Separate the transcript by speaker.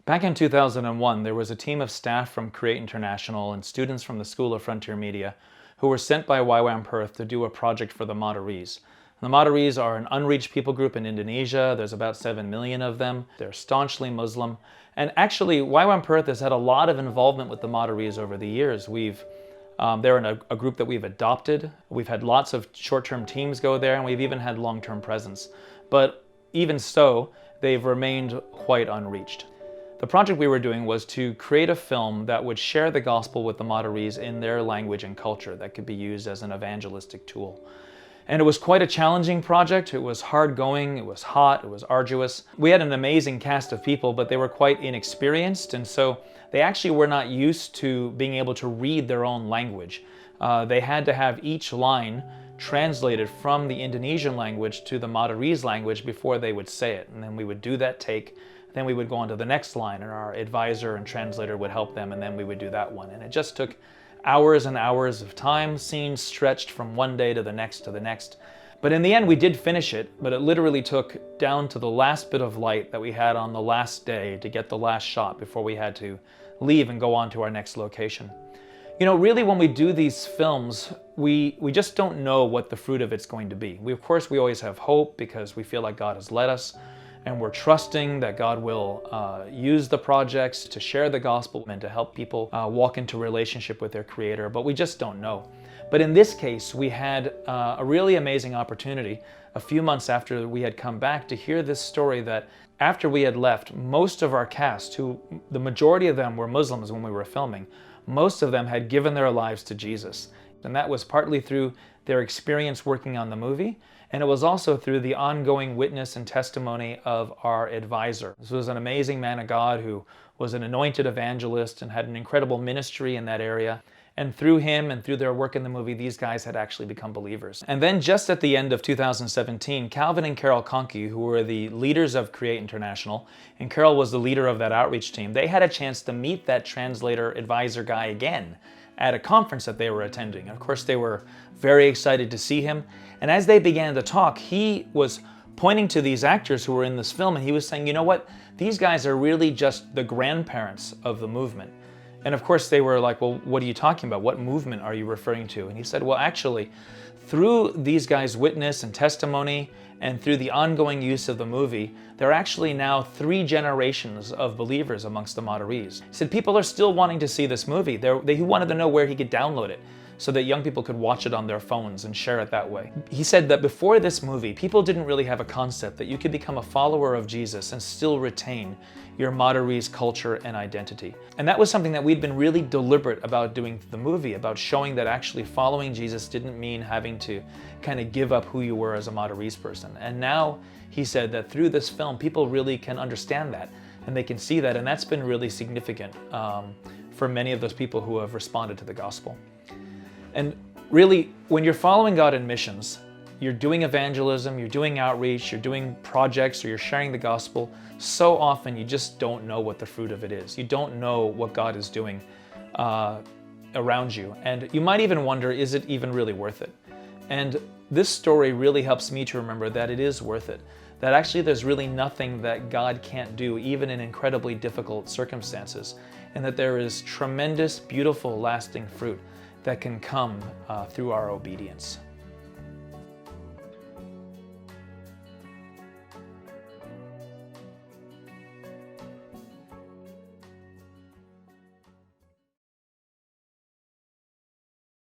Speaker 1: Back in 2001, there was a team of staff from Create International and students from the School of Frontier Media who were sent by YWAM Perth to do a project for the Madurese. The Madurese are an unreached people group in Indonesia. There's about 7 million of them. They're staunchly Muslim. And actually, YWAM Perth has had a lot of involvement with the Madurese over the years. They're in a group that we've adopted. We've had lots of short-term teams go there, and we've even had long-term presence. But even so, they've remained quite unreached. The project we were doing was to create a film that would share the gospel with the Madurese in their language and culture that could be used as an evangelistic tool. And it was quite a challenging project. It was hard going, it was hot, it was arduous. We had an amazing cast of people, but they were quite inexperienced, and so they actually were not used to being able to read their own language. They had to have each line translated from the Indonesian language to the Madurese language before they would say it. And then we would do that take, then we would go on to the next line, and our advisor and translator would help them, and then we would do that one. And it just took hours and hours of time, scenes stretched from one day to the next to the next. But in the end, we did finish it, but it literally took down to the last bit of light that we had on the last day to get the last shot before we had to leave and go on to our next location. You know, really when we do these films, we just don't know what the fruit of it's going to be. Of course, we always have hope because we feel like God has led us, and we're trusting that God will use the projects to share the gospel and to help people walk into relationship with their Creator, but we just don't know. But in this case, we had a really amazing opportunity a few months after we had come back to hear this story that after we had left, most of our cast, who the majority of them were Muslims when we were filming, most of them had given their lives to Jesus. And that was partly through their experience working on the movie, and it was also through the ongoing witness and testimony of our advisor. This was an amazing man of God who was an anointed evangelist and had an incredible ministry in that area. And through him and through their work in the movie, these guys had actually become believers. And then just at the end of 2017, Calvin and Carol Conkey, who were the leaders of Create International, and Carol was the leader of that outreach team, they had a chance to meet that translator advisor guy again at a conference that they were attending. And of course, they were very excited to see him. And as they began to talk, he was pointing to these actors who were in this film, and he was saying, you know what? These guys are really just the grandparents of the movement. And of course they were like, well, what are you talking about? What movement are you referring to? And he said, well, actually, through these guys' witness and testimony and through the ongoing use of the movie, there are actually now 3 generations of believers amongst the Madurese. He said people are still wanting to see this movie. He wanted to know where he could download it so that young people could watch it on their phones and share it that way. He said that before this movie, people didn't really have a concept that you could become a follower of Jesus and still retain your Madurese culture and identity. And that was something that we'd been really deliberate about doing the movie, about showing that actually following Jesus didn't mean having to kind of give up who you were as a Madurese person. And now he said that through this film, people really can understand that and they can see that, and that's been really significant for many of those people who have responded to the gospel. And really, when you're following God in missions, you're doing evangelism, you're doing outreach, you're doing projects, or you're sharing the gospel, so often you just don't know what the fruit of it is. You don't know what God is doing around you. And you might even wonder, is it even really worth it? And this story really helps me to remember that it is worth it. That actually there's really nothing that God can't do, even in incredibly difficult circumstances. And that there is tremendous, beautiful, lasting fruit that can come through our obedience.